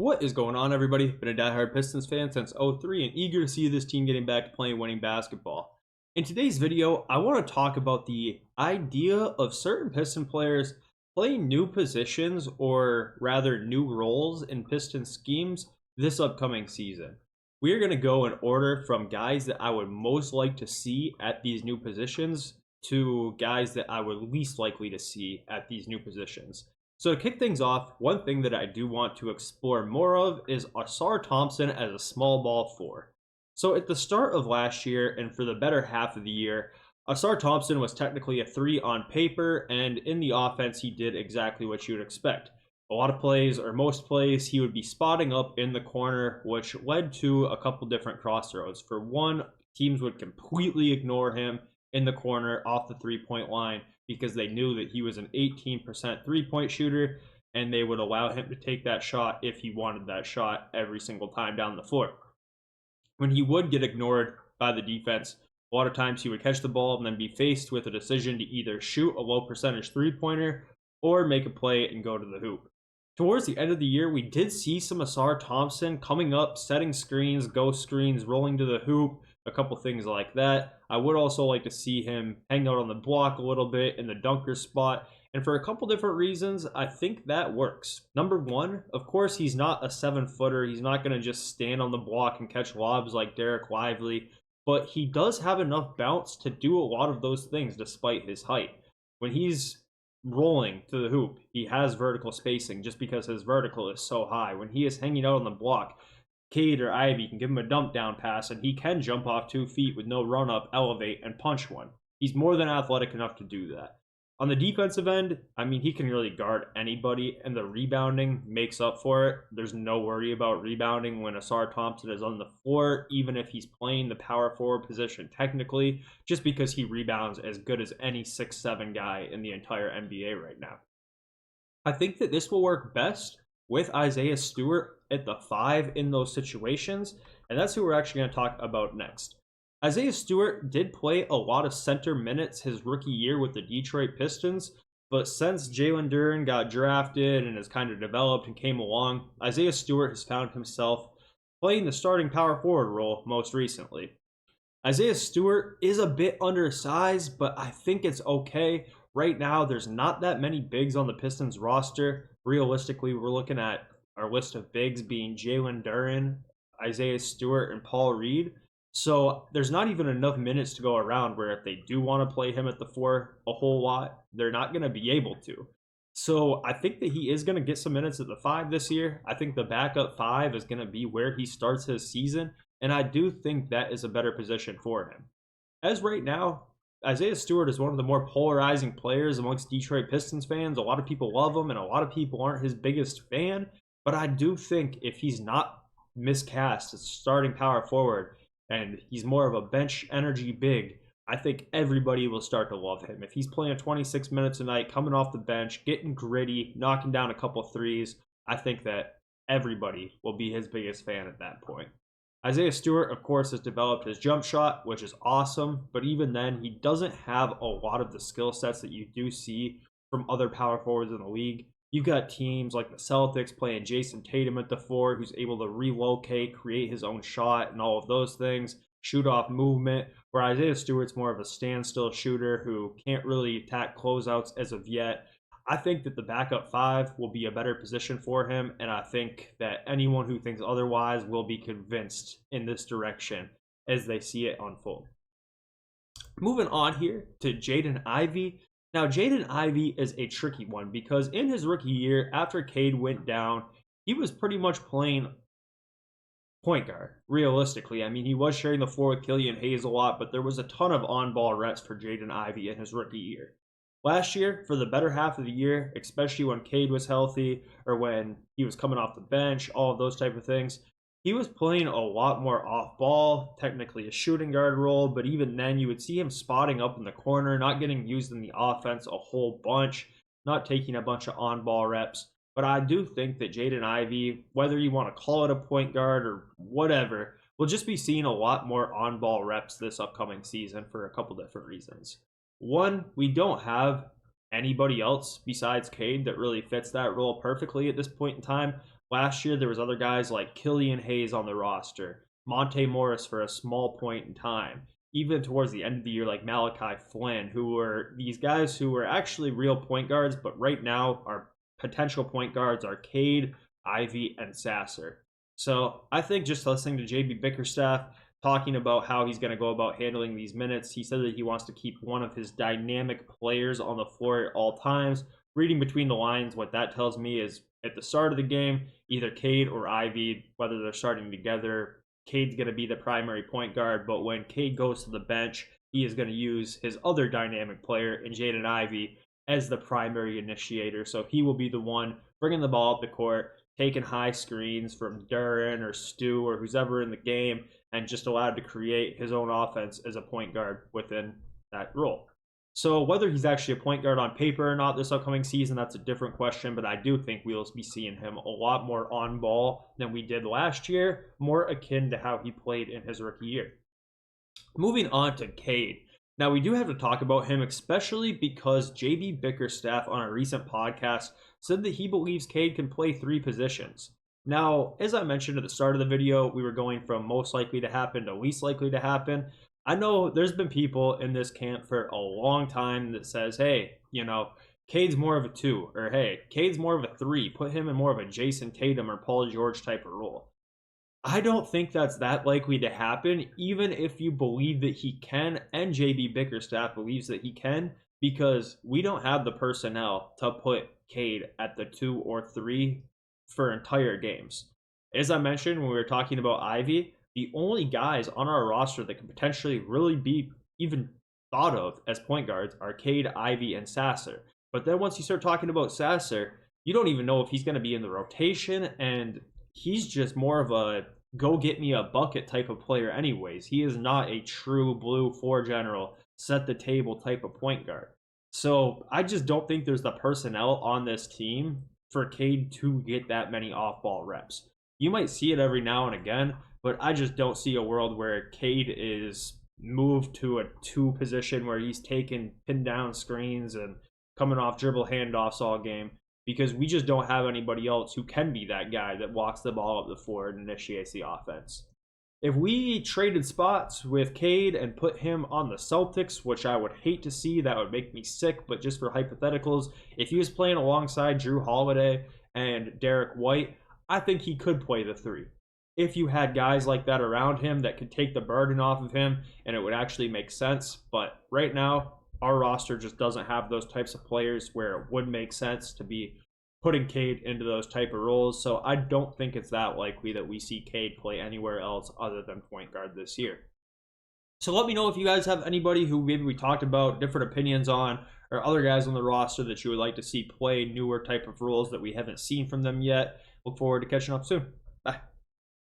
What is going on, everybody? Been a diehard Pistons fan since '03 and eager to see this team getting back to playing winning basketball. In today's video, I want to talk about the idea of certain Piston players playing new positions, or rather new roles in Piston schemes this upcoming season. We are going to go in order from guys that I would most like to see at these new positions to guys that I would least likely to see at these new positions. So to kick things off, one thing that I do want to explore more of is Assar Thompson as a small ball four. So at the start of last year and for the better half of the year, Assar Thompson was technically a three on paper, and in the offense he did exactly what you would expect. A lot of plays, or most plays, he would be spotting up in the corner, which led to a couple different crossroads. For one, teams would completely ignore him in the corner off the three-point line because they knew that he was an 18% three-point shooter, and they would allow him to take that shot if he wanted that shot every single time down the floor. When he would get ignored by the defense, a lot of times he would catch the ball and then be faced with a decision to either shoot a low percentage three-pointer or make a play and go to the hoop. Towards the end of the year, we did see some Assar Thompson coming up, setting screens, ghost screens, rolling to the hoop, a couple things like that. I would also like to see him hang out on the block a little bit in the dunker spot. And for a couple different reasons, I think that works. Number one, of course, he's not a 7-footer. He's not going to just stand on the block and catch lobs like Dereck Lively. But he does have enough bounce to do a lot of those things despite his height. When he's rolling to the hoop, he has vertical spacing just because his vertical is so high. When he is hanging out on the block, Cade or Ivy can give him a dump down pass and he can jump off 2 feet with no run up, elevate, and punch one. He's more than athletic enough to do that. On the defensive end, I mean, he can really guard anybody, and the rebounding makes up for it. There's no worry about rebounding when Assar Thompson is on the floor, even if he's playing the power forward position technically, just because he rebounds as good as any 6'7" guy in the entire NBA right now. I think that this will work best with Isaiah Stewart at the 5 in those situations, and that's who we're actually going to talk about next. Isaiah Stewart did play a lot of center minutes his rookie year with the Detroit Pistons, but since Jalen Duren got drafted and has kind of developed and came along, Isaiah Stewart has found himself playing the starting power forward role most recently. Isaiah Stewart is a bit undersized, but I think it's okay. Right now, there's not that many bigs on the Pistons roster. Realistically, we're looking at our list of bigs being Jalen Duren, Isaiah Stewart, and Paul Reed. So there's not even enough minutes to go around where if they do want to play him at the 4 a whole lot, they're not going to be able to. So I think that he is going to get some minutes at the 5 this year. I think the backup 5 is going to be where he starts his season, and I do think that is a better position for him. As right now, Isaiah Stewart is one of the more polarizing players amongst Detroit Pistons fans. A lot of people love him, and a lot of people aren't his biggest fan, but I do think if he's not miscast as starting power forward, and he's more of a bench energy big, I think everybody will start to love him. If he's playing 26 minutes a night, coming off the bench, getting gritty, knocking down a couple threes, I think that everybody will be his biggest fan at that point. Isaiah Stewart, of course, has developed his jump shot, which is awesome, but even then, he doesn't have a lot of the skill sets that you do see from other power forwards in the league. You've got teams like the Celtics playing Jason Tatum at the 4, who's able to relocate, create his own shot, and all of those things, shoot off movement, where Isaiah Stewart's more of a standstill shooter who can't really attack closeouts as of yet. I think that the backup 5 will be a better position for him, and I think that anyone who thinks otherwise will be convinced in this direction as they see it unfold. Moving on here to Jayden Ivy. Now, Jayden Ivy is a tricky one because in his rookie year, after Cade went down, he was pretty much playing point guard, realistically. I mean, he was sharing the floor with Killian Hayes a lot, but there was a ton of on-ball reps for Jayden Ivy in his rookie year. Last year, for the better half of the year, especially when Cade was healthy or when he was coming off the bench, all of those type of things, he was playing a lot more off-ball, technically a shooting guard role, but even then you would see him spotting up in the corner, not getting used in the offense a whole bunch, not taking a bunch of on-ball reps. But I do think that Jayden Ivy, whether you want to call it a point guard or whatever, will just be seeing a lot more on-ball reps this upcoming season for a couple different reasons. One, we don't have anybody else besides Cade that really fits that role perfectly at this point in time. Last year, there was other guys like Killian Hayes on the roster, Monte Morris for a small point in time, even towards the end of the year, like Malachi Flynn, who were these guys who were actually real point guards, but right now our potential point guards are Cade, Ivy, and Sasser. So I think just listening to JB Bickerstaff talking about how he's going to go about handling these minutes, he said that he wants to keep one of his dynamic players on the floor at all times. Reading between the lines, what that tells me is at the start of the game, either Cade or Ivy, whether they're starting together, Cade's going to be the primary point guard, but when Cade goes to the bench, he is going to use his other dynamic player in Jayden Ivy as the primary initiator. So he will be the one bringing the ball up the court, taking high screens from Duran or Stu or who's ever in the game, and just allowed to create his own offense as a point guard within that role. So whether he's actually a point guard on paper or not this upcoming season, that's a different question, but I do think we'll be seeing him a lot more on ball than we did last year, more akin to how he played in his rookie year. Moving on to Cade. Now, we do have to talk about him, especially because JB Bickerstaff on a recent podcast said that he believes Cade can play 3 positions. Now, as I mentioned at the start of the video, we were going from most likely to happen to least likely to happen. I know there's been people in this camp for a long time that says, hey, Cade's more of a 2, or hey, Cade's more of a 3. Put him in more of a Jason Tatum or Paul George type of role. I don't think that's that likely to happen, even if you believe that he can, and JB Bickerstaff believes that he can, because we don't have the personnel to put Cade at the 2 or 3 for entire games. As I mentioned when we were talking about Ivy, the only guys on our roster that can potentially really be even thought of as point guards are Cade, Ivy, and Sasser. But then once you start talking about Sasser, you don't even know if he's going to be in the rotation, and he's just more of a go get me a bucket type of player anyways. He is not a true blue floor general, set the table type of point guard. So I just don't think there's the personnel on this team for Cade to get that many off-ball reps. You might see it every now and again, but I just don't see a world where Cade is moved to a 2 position where he's taking pin down screens and coming off dribble handoffs all game, because we just don't have anybody else who can be that guy that walks the ball up the floor and initiates the offense. If we traded spots with Cade and put him on the Celtics, which I would hate to see, that would make me sick, but just for hypotheticals, if he was playing alongside Drew Holiday and Derek White, I think he could play the 3. If you had guys like that around him that could take the burden off of him and it would actually make sense. But right now, our roster just doesn't have those types of players where it would make sense to be putting Cade into those type of roles. So I don't think it's that likely that we see Cade play anywhere else other than point guard this year. So let me know if you guys have anybody who maybe we talked about different opinions on, or other guys on the roster that you would like to see play newer type of roles that we haven't seen from them yet. Look forward to catching up soon. Bye.